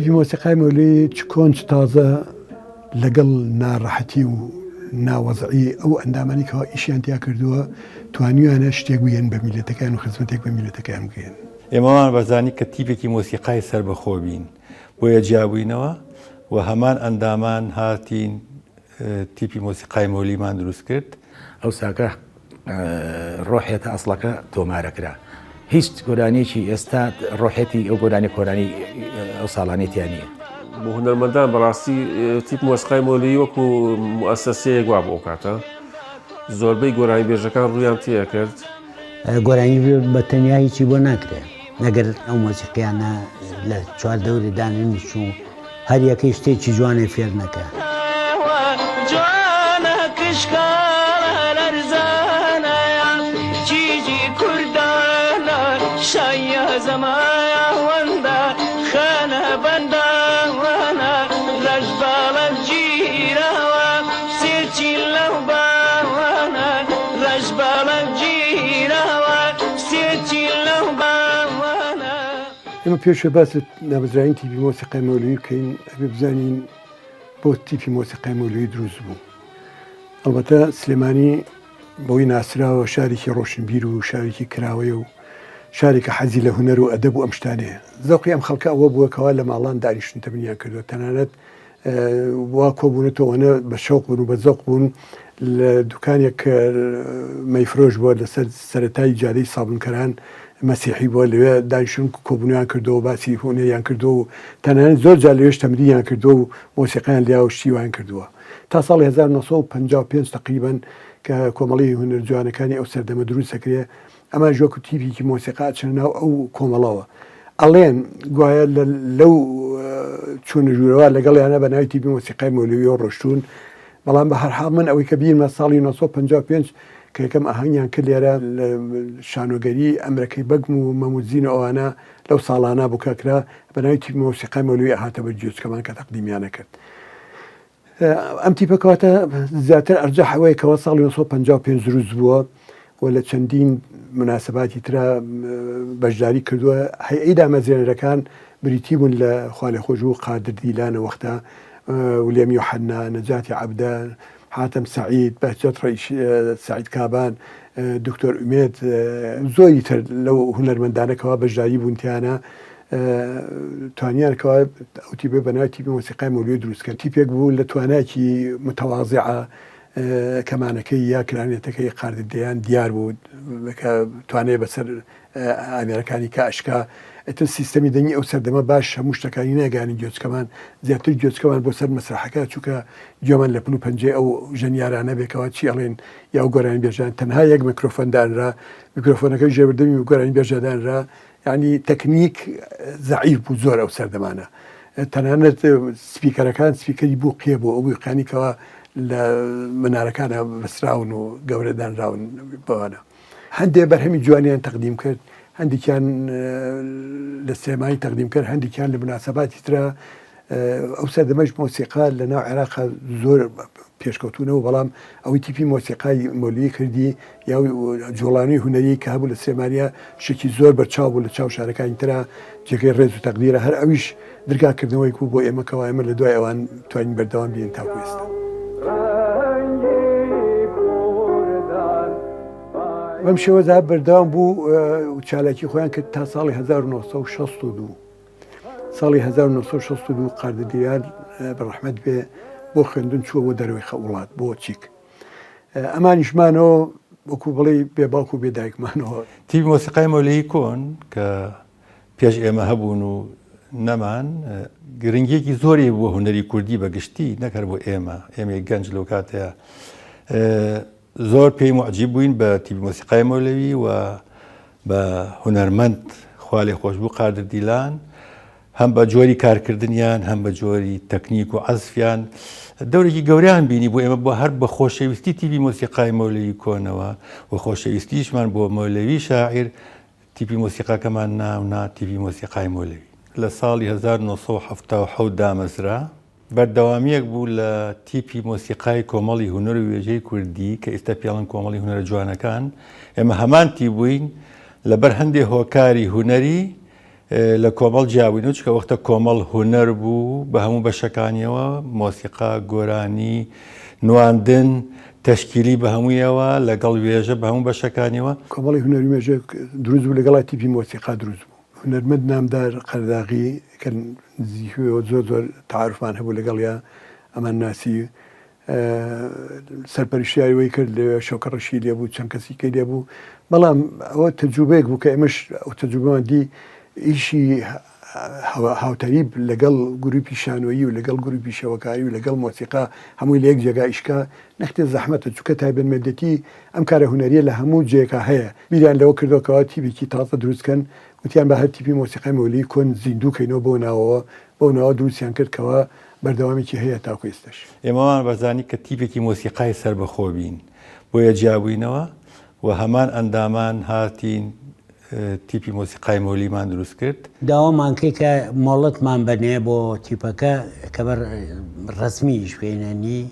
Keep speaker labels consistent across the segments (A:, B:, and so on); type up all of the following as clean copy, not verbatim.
A: تیپی مۆسیقای مەولەوی چ کۆن چ تازە لەگەڵ ناڕەحەتی و ناوەزعی ئەو ئەندامانی کەەوە ئیشیان تیا کردووە توانیویانە شتێک بووێن بە میلەتەکان و خزمەتێک بە میلەتەکان بگەن.
B: ئێمەوان بەزانی کە تیپێکی مۆسیقای سربەخۆ بین بۆیە جیابووینەوە و هەمان ئەندامان هاتین تیپی مۆسیقای مەولەویمان دروست کرد.
C: ئەو ساکە ڕۆحێتە ئەسڵەکە تۆمارەکرا. هیچ گۆرانێکی ئێستا ڕۆحێتی ئەو گۆرانی کۆرانی ئەو ساڵانێتیان نییە.
D: بۆ هونەرمەندان بەڕاستی تیپ مۆسیقای مەولەوی وەکو موسسەسەیەک وا بۆ کاتە زۆربەی گۆرانی بێژەکان ڕوویان تێ کرد.
E: گۆرانی بە تەنیا هیچی بۆ ناکرێت نەگەر ئەو مۆسیقیانە لە چواردەوری داننی چوو هەر یەکەی شتێکی جوانێ فێر نەکە.
A: ئێمە پێشە باس نابزرین تیپی مۆسیقای مەولەوی بکەین ئەبێ بزانین بۆ تیپی مۆسیقای مەولەوی دروست بوو. ئەلبەتە سلێمانی بەوەی ناسراوە شارێکی ڕۆشنبیر و شارێکی کراوەیە و شارێکە حەزی لە هونەر و ئەدەب و ئەم شتانەیە. زەوقی ئەم خەڵکە ئەوە بووەکەوە لە ماڵان دانیشتن تەبنیان کردووە تەنانەت وا کۆبوونەتەوەنە بە شەوق بوون و بە زەوق بوون لە دوکانێک مەیفرۆش بووە لەسەر سەرەتای جادەی سابونکەران مەسیحی بووە لەوێ دانیشتن کۆبوونیان کردەوە باسی هونەریان کردو و تەنانەت زۆر جار لەوێش تەمرینیان کردو و مۆسیقیان لیا و شتیوان کردووە تا ساڵی 1955 تقریبا کە کۆمەڵی هونەر جوانەکانی ئەو سەردەمە دروست سەکرێ ئەمە ژۆک و تیپێکی مۆسیقا چنە ناو ئەو کۆمەڵەوە ئەڵێن گوایە لەو چوونە ژوورەوە لەگەڵیانە بە ناوی تیپی مۆسیقای مەولەوی ڕۆشتون بەڵام بە هەرحاڵ من ئەوەی کە بیرمە ساڵی 1955 کە یەکەم ئاهەنگیان کرد لێرە لە شانۆگەری ئەمریکای بەگم و مەموزین ئەوانە لەو ساڵانە بووکەکرا بە ناوی تیپی مۆسیقای مەولەوی هاتە بە جوچکەمان کە تەقدیمیانە کرد. ئەم تیپەکەواتە زیاتر ئەرجەح ئەوەیە کەەوە ساڵی 1955 دروست بووە و لە چەندین مناسباتی ترە بەشداری کردووە هەیئەی دامەزرێنەرەکان بریتی بوون لە خالێخۆش و قادر دیلانە وەختە ولیام یوحەنا نەجاتی عەبدە حاتم سعید بەهجەت سعید کابان دکتۆر ئومێد زۆری تر لەو هونەرمەندانەکەەوە بەشداری بوونتیانە توانیانکەوە ئەو تیپە بە ناوی تیپی مۆسیقای مەولەوی دروستکە تیپێک بوو لە توانایکی متەواضعە کەمانەکەی یا کرانێتەکەی قارددەیان دیار بوو توانێت بەسەر ئامێرەکانی کە ئەشکا ئەتر سیستەمی دەنگی ئەو سەردەمە باش هەموو شتەکانی ناگانی گوێچکەمان زیاتر گوێچکەمان بۆ سەر مەسرحەکە چووکە گوێمان لە پل و پەنجێ ئەو ژەنیارانە بێکەوە چی ئەڵێن یا و گۆرانی بێژان تەنها یەک میکرۆفۆندانرا میکرۆفۆنەکەی ژێبردەمی و گۆرانی بێژەدانرا یعنی تەکنیک زەعیف بوو زۆر ئەو سەردەمانە تەنانەت سپیکەرەکان سپیکەری بوو قێ بوو ئەو قانیکەوە لە منارەکانە بەسراون و گەورەدانراون بەوانە هەندێک بەرهەمی جوانیان تەقدیم کرد هەندێکیان لە سێمایی تەقدیم کرد هەندێکیان لە مناسباتی ترە ئەو سەردەمەش مۆسیقا لە ناو عێراقا زۆر پێشکەوتونەوە بەڵام ئەوەی تیپی مۆسیقای مەولەوی کردی یا جوڵانی هونەری کە هەبوو لە سێمانیا شکی زۆر بەرچاو بوو لە چاو شارەکانی ترە جێگەی ڕێز و تەقدیرە هەر ئەویش درگاکردنەوەی بوو بۆ ئێمەکەوە ئێمە لە دوای ئەوان توانین بەردەوام بین تاکو ئێستا. بەم شێوەدا بەردەوام بوو و چالاکی خۆیان کرد تا ساڵی 1962 ساڵی 1962 قاردەدیار بەڕەحمەت بێ بۆ خوێندن چووە بۆ دەرەوەی وڵات بۆ چیک ئەمانیشمانەوە وەکو بڵێ بێباوک و بێدایکمانەوە
B: تیپی مۆسیقای مەولەوی کۆن کە پێش ئێمە هەبوون و نەمان گرنگیەکی زۆری بۆ هونەری کوردی بەگشتی نەکرد بۆ ئێمە گەنج لەو کاتەیە زۆر پێی معجیب بووین بە تیپی مۆسیقای مەولەوی و بە هونەرمەند خوا لێ خۆش بوو قادر دیلان هەم بە جۆری کارکردنیان هەم بە جۆری تەکنیک و عەزفیان دەورێکی گەوریان بینی بۆ ئێمە بۆ هەر بە خۆشەویستی تیپی مۆسیقای مەولەوی کۆنەوە و خۆشەویستیشمان بۆ مەولەوی شاعیر تیپی مۆسیقاکەمان ناونا تیپی مۆسیقای مەولەوی لە ساڵی 1970 دامەزرا بەردەوامیەک بوو لە تیپی مۆسیقای کۆمەڵی هونەر و وێژەی کوردی کە ئێستا پێڵن کۆمەڵی هونەرە جوانەکان ئێمە هەمانتی بووین لەبەر هەندێک هۆکاری هونەری لە کۆمەڵ جیاوین و چکە وەختە کۆمەڵ هونەر بوو بە هەموو بەشەکانیەوە مۆسیقا گۆرانی نواندن تەشکیلی بە هەموویەوە لەگەڵ وێژە بە هەموو بەشەکانیەوە
A: کۆمەڵی هونەری مێژە دروست بوو لەگەڵای تیپی مۆسیقا دروست بوو هونەرمەند نامدار قەرداغی کە نزیکەوە زۆر تعارفمان هەبوو لەگەڵیا ئەمان ناسی سەرپەرشتیاریەوەی کرد لە شەوکە ڕەشید لێ بوو چەند کەسی کەی لێ بوو بەڵام ئەوە تەجروبەیەک بوو کە ئێمەش ئەو تەجروبەمان دی ئیشی هاوتەریب لەگەڵ گروپی شانۆیی و لەگەڵ گروپی شەوەکاری و لەگەڵ مۆسیقا هەمووی لە یەک جێگا ئیشکا نەختێ زەحمەتە چونکە تایبەتمەندەتی ئەم کارە هونەریە لە هەموو جێگا هەیە بیریان لەوە کردەوەکەوە تیپێکی تازە دروستکەن وتیان بە هەر تیپی مۆسیقای مەولی کۆن زیندووکەینەوە بۆ ناوەوە بۆ ناوە دروستیان کردکەوە بەردەوامیکی هەیە تاکو ئێستش
B: ئێمەوان بەزانی کە تیپێکی مۆسیقای سەربەخۆ بین بۆیە جیابووینەوە و هەمان ئەندامان هاتین تیپی مۆسیقای مەولیمان دروست کرد
E: داوامان کرد کە مۆڵەتمان بەنێ بۆ تیپەکە کە بەر ڕسمیش پێێننی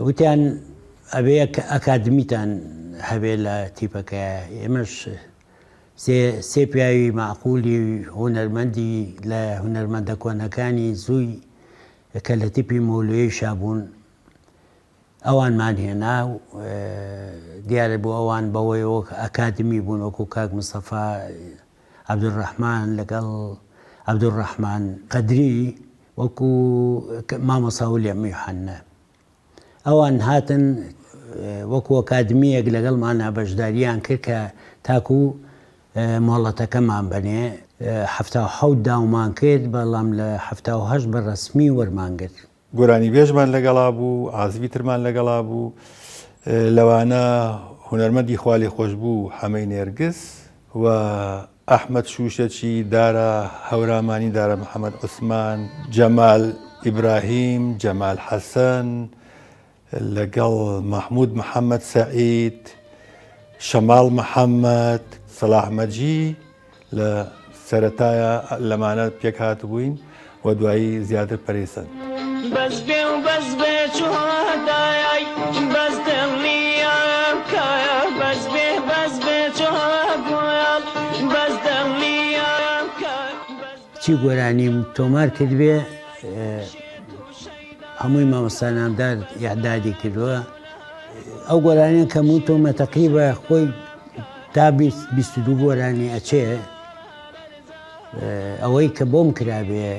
E: وتیان ئەبێ ئەکادمیتان هەبێ لە تیپەکە ئێمەش سێ پیاوی معقولی هونەرمەندی لە هونەرمەندە کۆنەکانی زووی کە لە تیپی مۆلوی شابوون ئەوانمان هێنا و دیارە بۆ ئەوان بەوەی وەک ئەکادمی بوون وەکو کاک مستەفا عەبدوڕەحمان لەگەڵ عەبدوڕەحمان قەدری وەکو مامۆستا ویلیام یوحەنا ئەوان هاتن وەکو ئەکادمیەک لەگەڵمانە بەشداریان کرد کە تاکو مۆڵەتەکەمان بەنێ 77 داومان کرد بەڵام لە 78 بە ڕسمی وەرمانگرت
B: گۆرانی بێژمان لەگەڵا بوو ئازوی ترمان لەگەڵا بوو لەوانە هونەرمەندی خوالی خۆش بوو حەمەی نێرگس و ئەحمەد شوشەچی دارە هەورامانی دارە محەممەد عوسمان جەمال ئیبراهیم جەمال حەسەن لەگەڵ مەحموود محەممەد سەعید شەماڵ محەممەد سەلاح مەجی لە سەرەتایە لەمانە پێک هاتبووین و دوایی زیاتر پەرێسەن
F: بەس بێ و بەس بێ چۆدایای بەس دڵنیام کایە بەس بێ بەس بێ چۆگویڵ بەس دڵنیام
E: چی گۆرانی تۆمار کردبێ هەمووی مامۆستا نامدار یاددادی کردووە ئەو گۆرانیان کەموو تۆمە تەقریبە خۆی تا 22 گۆرانی ئەچێ ئەوەی کە بۆم کرابێ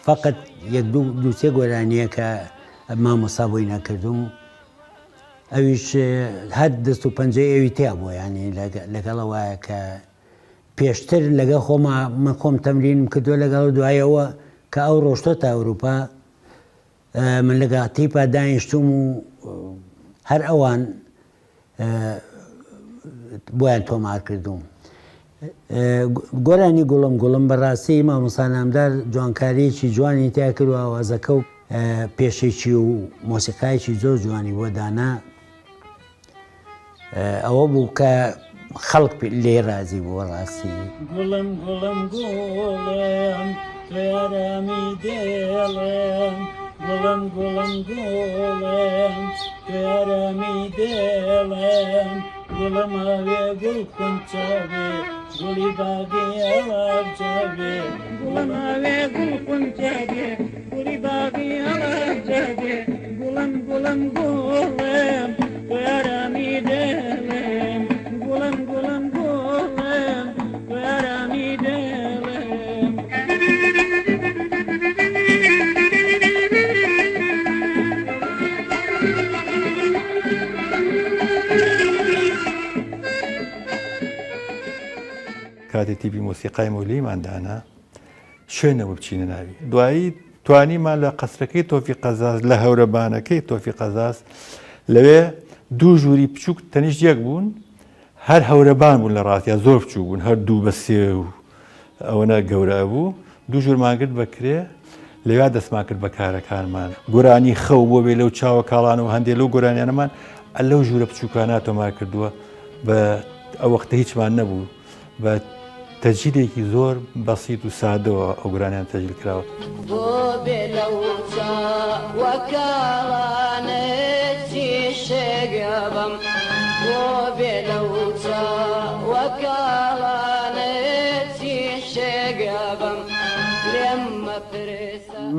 E: فقط یەک دووسێ گۆرانیە کە مامۆستا بۆی نەکردوم ئەویش هەر دەست و پەنجەی ئەوی تیا بووە ینی لەگەڵەوەیە کە پێشتر لەگەڵ من خۆم تەمرینم کردووە لەگەڵ دوایەوە کە ئەو ڕۆشتۆتە ئەوروپا من لەگەڵ تیپا دانیشتوم و هەر ئەوان بۆیان تۆمار کردوم گۆرانی گوڵم بەڕاستی مامۆستا نامدار جوانکاریەکی جوانی تیا کرد و ئاوازەکە و پێشێکی و مۆسیقایەکی زۆر جوانی بۆ دانا ئەوە بوو کە خەڵک لێ رازی بوو ڕاستی
F: گوڵم یارامی دێڵێم گوڵم یارامی دێڵێم گوڵم هەوێ گوڵ خونچاوێ گوڵی باغی هەڵابجاوێ گوڵم هەوێ گوڵ خونچاوێ گوڵی باغی هەڵابجاوێ گوڵم یارامی دێڵێم گوڵم یارامی دێڵێم
B: کاتی تیپی مۆسیقای مەولیماندانا شوێنەوە بچینە ناوی دوایی توانیمان لە قەسرەکەی تۆفی قەزاز لە هەورەبانەکەی تۆفی قەزاز لەوێ دوو ژووری بچووک تەنیشت یەک بوون هەر هەورەبان بوون لە ڕاستیا زۆر بچوو بوون هەر دوو بە سێ و ئەوەنە گەورە بوو دوو ژوورمان کرد بەکرێ لەوێ دەستمان کرد بە کارەکانمان گۆرانی خەو بۆ بێ لەو چاوە کاڵان و هەندێک لەو گۆرانیانەمان لەو ژوورە بچووکانە تۆمار کردووە بە ئەو وەختە هیچمان نەبوو بە تەجیلێکی زۆر بەسیط و سادەوە ئەو گۆرانیان تەجیل کراوە
G: بۆ بێ لەو چاوە کاڵانێکی شێگەبم بۆ بێ لەو چاوە کاڵانێ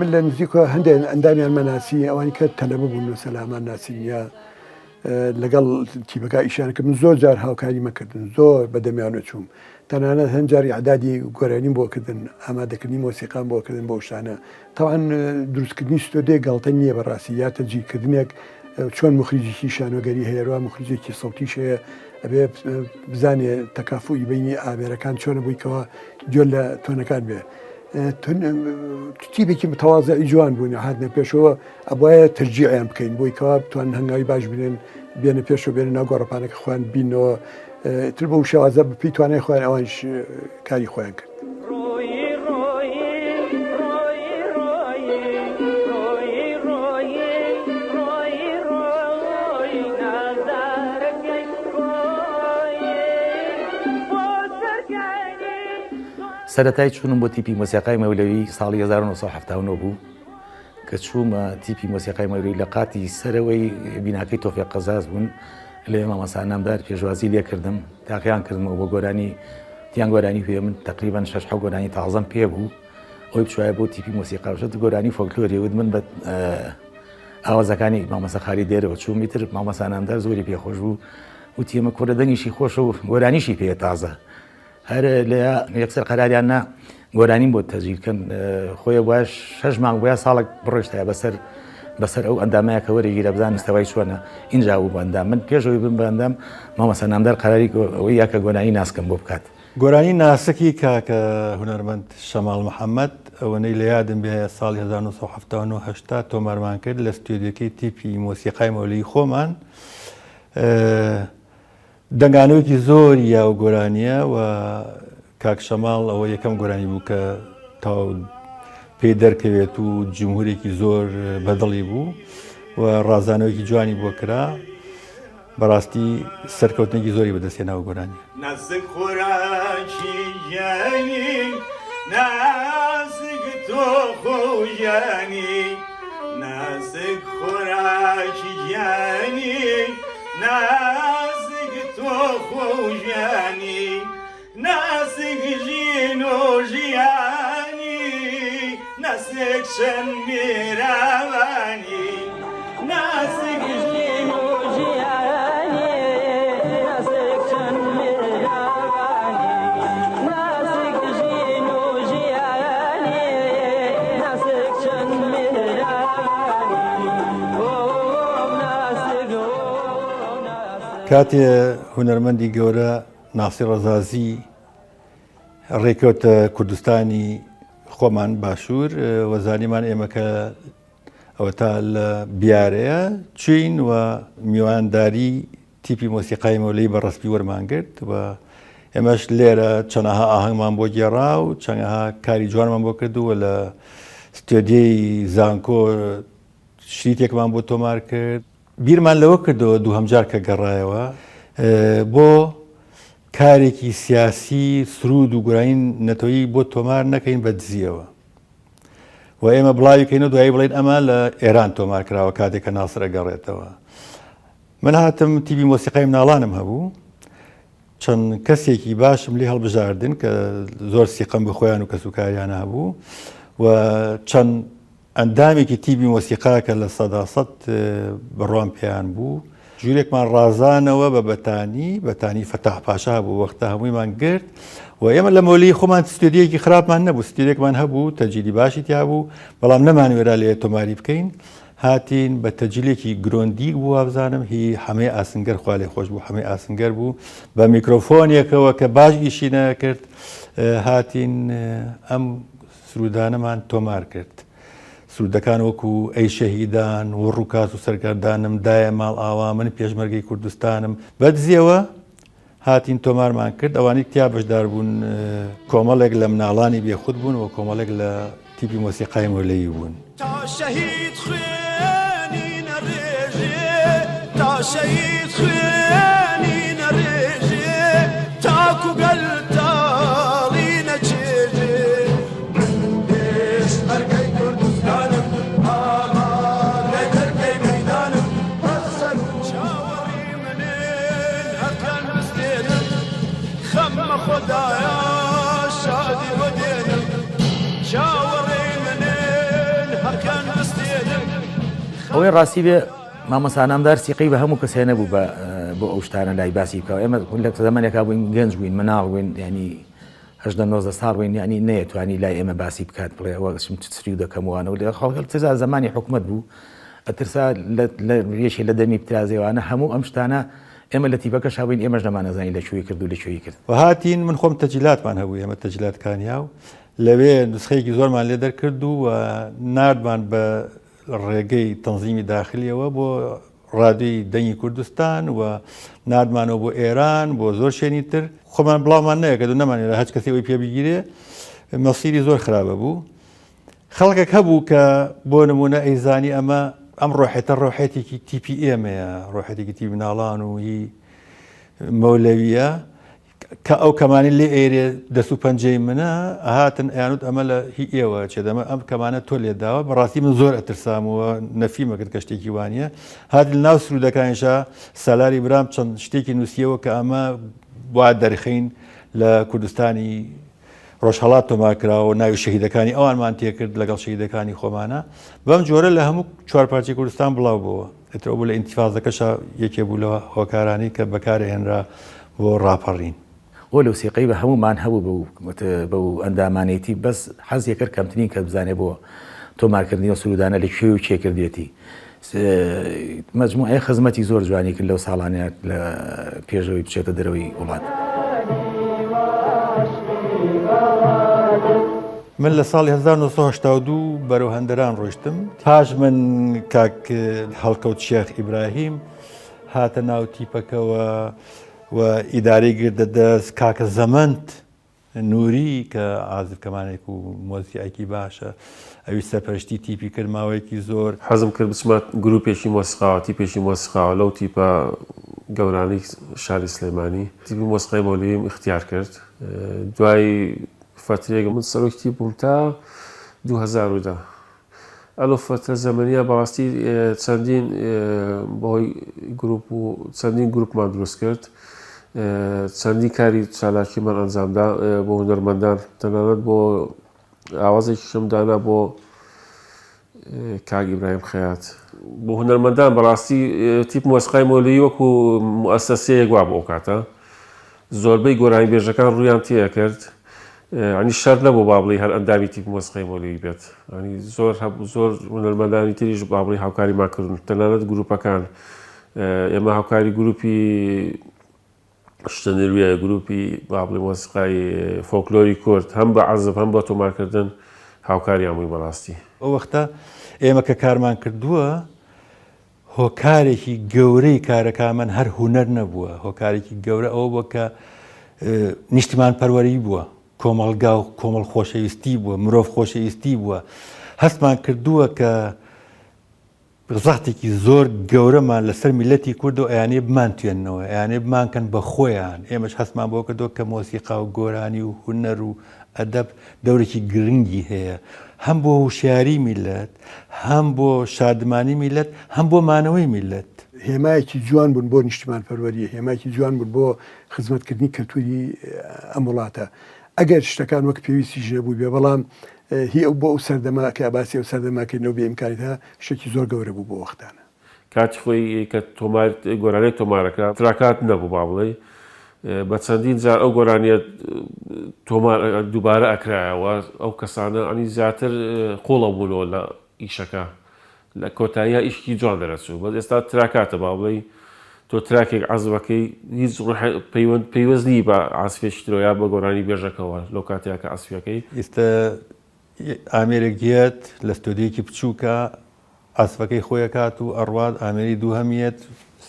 A: من لە نزیکەوە هەندێک ئەندامیان مەناسی ئەوانی کە تەلەبە بوون و سەلامان ناسینیا لەگەڵ تیپەکە ئیشانکە من زۆر جار هاوکاری مەکردن زۆر بەدەمیانە چووم تەنانەت هەنجاری عدادی گۆرانیم بۆکردن ئامادەکردنی مۆسیقان بۆکردن بۆ شتانە تاوان دروستکردنی ستۆدیە گاڵتە نییە بەڕاستی یا تەجیکردنێک چۆن مخریجێکی شانۆگەری هەیەڕوا مخریجێکی سەوتیش هەیە ئەبێ بزانێ تەکافوی بینی ئامێرەکان چۆنە بوویکەوە جۆل لە تۆنەکان بێ تیپێکی تەواضعی جوان بوون هاتنە پێشەوە ئەبایە تەرجیعیان بکەین بۆی کەوا بتوان هەنگاوی باش بێن بێنە پێشەوە بێنە ناو گۆڕەپانەکە خۆیان بینەوە تر بە شێوازە بپی توانای خۆیان ئەوانش کاری خۆیان کرد.
C: سەرەتای چوونم بۆ تیپی مۆسیقای مەولەوی ساڵی 1970 بوو کە چوومە تیپی مۆسیقای مەولەوی لە قاتی سەرەوەی بیناکەی تۆفیق قەزاز بوون لێ مامۆستا نامدار پێشوازی لێ کردم تاقییان کردمەوە بۆ گۆرانی تیان گۆرانی پێ من تقریبان 6 گۆرانی تازەم پێ بوو ئەوی بچوایە بۆ تیپی مۆسیقاوشت گۆرانی فۆکلۆری ود من بە ئاوازەکانی مامۆستا خالی دێرەوە چوومی تر مامۆستا نامدار زۆری پێخۆش بوو وتی ئەمە کوڕە دەنگیشی خۆشە و گۆرانیشی پێ تازە هەر لە یەکسەر قەراریان نا گۆرانیم بۆ تەجیلکەن خۆی باش 6 مانگ بۆە ساڵک بڕۆشتە بەسەر ئەو ئەندامەیە کە وەرەگیرە بزان ستەوای چۆنە اینجا بوو بەندام من پێشەوەی بم بەندام مامۆستا نامدار قەراری ئەوەی یاکە گۆرانی ناسکەم بۆ بکات
B: گۆرانی ناسکی کاکە هونەرمەند شەماڵ محەممەد ئەوەنەی لە یادم بێ ساڵی 1970 تۆمارمان کرد لە ستودیۆکەی تیپی مۆسیقای مەولەوی خۆمان دەنگانەوەیکی زۆری یا و گۆرانیە و کاک شەماڵ ئەوە یەکەم گۆرانی بوو کە تاو پێی دەرکەوێت و جمهورێکی زۆر بەدڵی بوو و ڕازانەوەیکی جوانی بۆ کرا بەڕاستی سەرکەوتنێکی زۆری بەدەستێناوە گۆرانی
H: نازک خۆراکی ژیانی نازک تۆ خۆژیانی نازک خۆراکی ژیانی نازک تۆ خۆژیانی نازک ژین و ژیانی نازک چەند میراوانی نازک ژین و ژیانی نازک چەند میراوانی نازک ژین و ژیانی نازک چەند میراوانی
B: کاتێ هونەرمەندی گەورە ناسی ڕەزازی ڕێکەوتە کوردستانی خۆمان باشوور وەزانیمان ئێمەکە ئەوە تا لە بیارەیە چین و میوانداری تیپی مۆسیقای مەولەوی بەڕسپی وەرمانگرت و ئێمەش لێرە چەندەها ئاهەنگمان بۆ گێڕا و چەندەها کاری جوانمان بۆ کردووە لە ستۆدیۆی زانکۆ شریتێکمان بۆ تۆمار کرد بیرمان لەوە کردەوە دوو هەمجار کە گەڕایەوە بۆ کارێکی سیاسی سرود و گۆرانی نەتەوەیی بۆ تۆمار نەکەین بە دزیەوە و ئێمە بڵاویکەین و دوایی بڵێن ئەمە لە ئێران تۆمار کراوە کاتێک کە ناسر ئەگەڕێتەوە من هاتم تیپی مۆسیقای مناڵانم هەبوو چەند کەسێکی باشم لێ هەڵبژاردن کە زۆر سیقەم بە خۆیان و کەسوکاریانە هەبوو و چەند ئەندامێکی تیپی مۆسیقا کە لە سەداسەد بڕوان پێیان بوو ژوورێکمان ڕازانەوە بە بەتانی فەتاح پاشا بوو وەختە هەموویمان گرت و ئێمە لە مەولەی خۆمان ستودیۆیەکی خراپمان نەبوو ستودیۆکمان هەبوو تەجیلی باشی تیا بوو بەڵام نەمانوێرا لێ تۆماری بکەین هاتین بە تەجیلێکی گرۆندی بوو وابزانم هی هەمەی ئاسنگەر خوا لێ خۆش بوو هەمەی ئاسنگەر بوو بە میکرۆفۆنێکەوە کە باش ئیشی نەکرد هاتین ئەم سرودانەمان تۆمار کرد سرودەکان وەکو ئەی شەهیدان و ڕووکات و سەرگەردانم دایە ماڵ ئاوا من پێشمەرگەی کوردستانم بەدزیەوە هاتین تۆمارمان کرد ئەوانی تیا بەشدار بوون کۆمەڵێک لە مناڵانی بێخود بوون و کۆمەڵێک لە تیپی مۆسیقای مەولەوی بوون
H: تا شەهید خوێنینە ڕێژێ تا شەهید خوێنینە ڕێژێ تاکو گەلتاڵینە چێژێ هەرکەی کوردستانم ئامادە دەرکەی مەیدانم هەسەن چاوەڕی منێن هەرکان بستێنم خەممە خۆدایە شادی بۆ دێنم چاوەڕی منێن
C: ئەوەی ڕاستی بێ مامەسانامدار سیقی بە هەموو کەسێ نەبوو بۆ ئەو شتانە لای باسی بکەوە ئێمە لە زمانێکا بووین گەنج بووین مناڵ بووین ینی 19 ساڵ بووین ینی نەیەتوانی لای ئێمە باسی بکات بڵێ ئەوەشم سری و دەکەمەوەوانەوە لە خەڵک تزار زمانی حکومت بوو ئەترسا لە ڕێشی لە دەمی پترازێوانە هەموو ئەم شتانە ئێمە لە تیبەکە شاوین ئێمەش نەمانەزانی لەکوێی کرد و لەکوێی کرد
B: و هاتین من خۆم تەجیلاتمان هەبوو ئێمە تەجیلاتکانیا و لەوێ نسخەیەکی زۆرمان لێ دەرکرد و نردمان بە ڕێگەی تەنزیمی داخلیەوە بۆ ڕادیۆی دەنگی کوردستان و نردمانەوە بۆ ئێران بۆ زۆر شوێنی تر خۆمان بڵاومان نەیەکرد و نەمانێت هەچ کەسێەوەی پێ بگیرێ مەسیری زۆر خراپە بوو خەڵکێک هەبوو کە بۆ نمونە ئەیزانی ئەم ڕۆحێتە ڕۆحێتێکی تیپی ئێمەیە ڕۆحێتێکی تیپی مناڵان و هی مەولەویە کە ئەو کەمانی لێ ئێرێ دەست و پەنجەی منە هاتن ئەیانوت ئەمە لە هی ئێوە چێدەمە ئەم کەمانە تۆ لێداوە بەڕاستی من زۆر ئەترسامەوە نەفیمەکرد کە شتێکی وانە هاتی لە ناو سرودەکانیشا سالاری برام چەند شتێکی نووسیەوە کە ئەمە وا دەرخین لە کوردستانی ڕۆژهەڵات تۆمارکراوە ناوی شەهیدەکانی ئەوانمان تێکرد لەگەڵ شەهیدەکانی خۆمانە بەم جۆرە لە هەموو چوارپارچی کوردستان بڵاو بووە ئەترەوە بوو لە ئینتیفازەکەشە یەکێ بوو لەوە هۆکارانی کە بەکارهێنرا بۆ ڕاپەڕین
C: بۆ لەو سیقەی بە هەمومان هەبوو بەو ئەندامانێتی بەس حەزیە کرد کەمترین کە بزانێ بۆ تۆمارکردنی و سرودانە لەکوێ و چێکردێتی مەجموعەیە خزمەتی زۆر جوانی کرد لەو ساڵانە لە پێشەوەی بچێتە دەرەوەی وڵات.
B: من لە ساڵی 1982 بەرەو هەندەران ڕۆیشتم پاش من کاک هەڵکەوت شێخ ئیبراهیم هاتە ناو تیپەکەوە و ئیدارەی گردە دەست کاکە زەمەند نووری کە ئازرکەمانێک و مۆزیایکی باشە ئەوی سەرپەرشتی تیپی کرد ماوەیەکی زۆر
D: حەزم کرد بچمە گروپێکی مۆسیقاوە تیپێکی مۆسیقاوە لەو تیپە گەورانەی شاری سلێمانی تیپی مۆسیقای مەولەویم اختیار کرد دوای فترێک من سەرۆکی بووم تا 2010 ئەلۆ فترە زەمەنیە بەڕاستی چەندین بۆی گروپ و چەندین گروپمان دروست کرد چەندی کاری چالاکیمان ئەنجامدا بۆ هونەرمەندان تەنانەت بۆ ئاوازێکی شمدانا بۆ کاک ئیبراهیم خەیات بۆ هونەرمەندان بەڕاستی تیپ مۆسیقای مەولەوی وەکو موەسسەسەیەک وا بۆ ئەو کاتە زۆربەی گۆرانی بێژەکان ڕوویان تێ کرد ینی شەر نەبوو با بڵێ هەر ئەندامی تیپ مۆسیقای مەولەوی بێت ینی زۆر هونەرمەندانی تریش با بڵێ هاوکاریمان کردن تەنانەت گروپەکان ئێمە هاوکاری گروپی شتەنرویە گروپی با بڵێ مۆسیقای فۆکلۆری کورد هەم بە عەزف هەم بە تۆمارکردن هاوکاریان بووی بەڕاستی
B: ئەو وەختە ئێمە کە کارمان کردووە هۆکارێکی گەورەی کارەکانمان هەر هونەر نەبووە هۆکارێکی گەورە ئەوە بووە کە نیشتمان پەروەری بووە کۆمەڵگا و کۆمەڵ خۆشەویستی بووە مرۆڤ خۆشەویستی بووە هەستمان کردووە کە زەحتێکی زۆر گەورەمان لەسەر میلەتی کورد و ئەیانێ بمان توێننەوە ئەیانێ بمانکەن بە خۆیان ئێمەش هەستمان بۆ کردەوە کە مۆسیقا و گۆرانی و هونەر و ئەدەب دەورێکی گرنگی هەیە هەم بۆ وشیاری میلەت هەم بۆ شادمانی میلەت هەم بۆ مانەوەی میلەت
A: هێمایەکی جوان بوون بۆ نیشتمان پەروەریە هێمایەکی جوان بوون بۆ خزمەتکردنی کەلتوری ئەم وڵاتە ئەگەر شتەکان وەک پێویستی ژەبوو بێ بەڵام هی ئەو بۆ ئەو سەردەما کە باسی ئەو سەردەماکردنەوە بێ ئیمکانیتە شتێکی زۆر گەورە بوو بۆ وەختانە
D: کاتی خۆی کە گۆرانەی تۆمارەکە تراکات نەبوو با بڵێ بە چەندین جار ئەو گۆرانیە دووبارە ئەکرایەوە ئەو کەسانە ئەنی زیاتر قۆڵە بوونەوە لە ئیشەکە لە کۆتاییە ئیشکی جوان دەرەچوو بەس ئێستا تراکاتە با بڵێ تۆ تراکێک عەزبەکەی هیچ پەیوەندی بە عاسفێکی ترۆیا بە گۆرانی بێژەکەەوە لەو کاتەیە کە عاسفەکەی
B: ئێستا ئامێرێک گێت لە ستۆدیەکی بچووکە ئاسفەکەی خۆیە کات و ئەڕوات ئامێری دوو هەمیت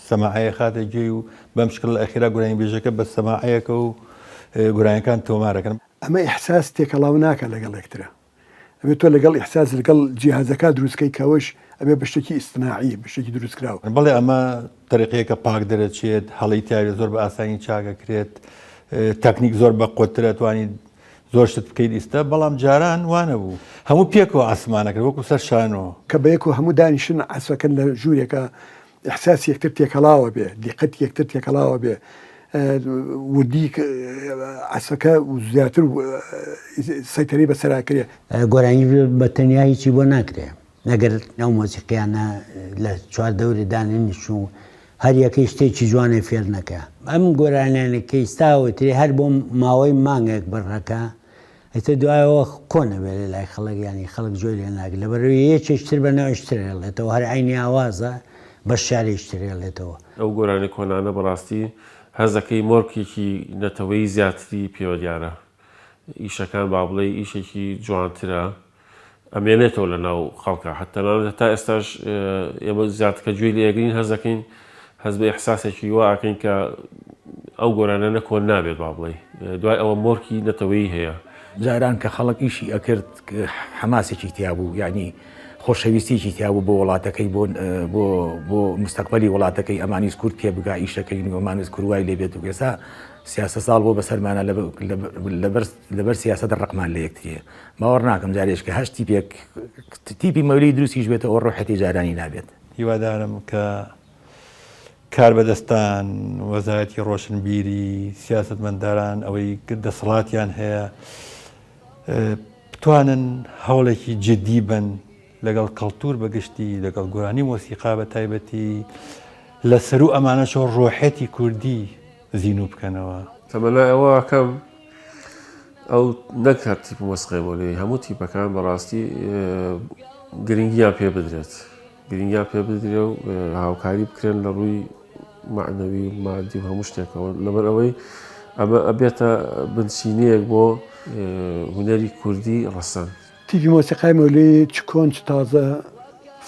B: سەماعەیە خاتە گوێی و بەم شکل لە ئەخیرا گۆرانی بێژەکە بە سەماعەیەکە و گۆرانیەکان تۆمارەکەن
A: ئەمە ئیحساس تێکەڵاو ناکە لەگەڵ یەکترە ئەبێت تۆ لەگەڵ ئیحساس لەگەڵ جیهازەکە دروستکەی کەوەش ئەبێ بەشتێکی ئیستناعی بەشتێکی دروست کراوە
B: بەڵێ ئەمە طریقەیەکە پاک دەرەچێت هەڵی تیاری زۆر بە ئاسانی چاکەکرێت تەکنیک زۆر بە قۆترە توانی زۆر شت بکەیت ئیستا بەڵام جاران وانە بوو هەموو پێکەوە ئاسمانەکرد وەکو سەر شانەوە
A: کە بە یەک و هەموو دانیشن عەسفەکەن لە ژوورێکە ئیحساس یەکتر تێکەڵاوە بێ دیقەت یەکتر تێکەڵاوە بێ وردی عەسفەکە و زیاتر سەیتەری بەسەراکرێ
E: گۆرانی بە تەنیا هیچی بۆ ناکرێ نەگەر ئەو مۆسیقییانە لە چوار دەوری دانێنیش و هەر یەکەی شتێکی جوانێ فێر نەکە. ئەم گۆرانیانێککە ئستاوەتری هەر بۆ ماوەی مانگێک بڕەکە ئێتە دوایەوە کۆنەبێت لە لای خەڵک ینی خەڵک جۆی لێ ناگرێت لەبەرەوەی یەکێکتر بەنەوەشترێڵێتەوە هەر عینی ئاوازە بە شارێکترێڵێتەوە.
D: ئەو گۆرانی کۆنانە بەڕاستی هەزەکەی مۆرکێکی نەتەوەی زیاتری پێوە دیارە. ئیشەکان با بڵێ ئیشێکی جوانترە ئەمێنێتەوە لە ناو خەڵکە حتەنانە تا ئێستاش ئێمە زیاتکە گوێی لێگرین هەزەکەین هەز بە ئەحساسێکی وا ئاکەین کە ئەو گۆرانە کۆن نابێت با بڵێ دوای ئەوە مۆرکی نەتەوەی هەیە.
C: جاران کە خەڵک ئیشی ئەکرد حماسێکی تیا بوو یعنی خۆشەویستیی تیا بوو بۆ وڵاتەکەی بۆ مستەقبەلی وڵاتەکەی ئەمانیز کورد پێ بگا ئیشەکەی ئەمانز کوروای لێبێت و گێسا سیاسە ساڵ بۆ بەسەرمانە لەبەر سیاسەت ڕقمان لە یەکتریە باوەڕ ناکەم جارێش کە هەشت تیپی مەولی دروستی بێتە ئەو ڕۆحەتی جارانی نابێت.
B: هیوادارم کە کار بەدەستان وەزارەتی ڕۆشنبیری سیاستمەنداران ئەوەی دەسەڵاتیان هەیە بتوانن هەوڵێکی جدی بن لەگەڵ کەڵتور بەگشتی لەگەڵ گۆرانی مۆسیقا بە تایبەتی لەسەر و ئەمانەشەوە ڕۆحەتی کوردی زیینوو بکەنەوە.
D: تەمەنا ئەوە کەم ئەو نەکات تیپ مۆسیقای مۆلەوی هەموو تیپەکان بەڕاستی گرنگیان پێ بدرێت گرنگیان پێ بدرێ و هاوکاری بکرێن لە ڕووی معنەوی و مادی و هەموو شتێکەوە لەبەر ئەوەی ئەمە ئەبێتە بنشینەیەک بۆ هونەری کوردی ڕەسەن.
A: تیپی مۆسیقای مەولەوی چ کۆن چ تازە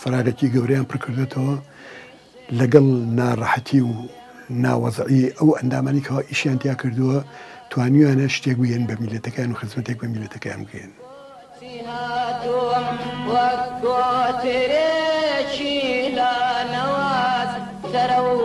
A: فراغێکی گەورەیان پڕکردێتەوە لەگەڵ ناڕەحەتی و ناوەزعی ئەو ئەندامانی کەەوە ئیشیان تیا کردووە توانیوانە شتێک بگەن بە میلەتەکان و خزمەتێک بە میلەتەکان بگەن.
G: وەک گۆترێکی لە نەواز سەرە و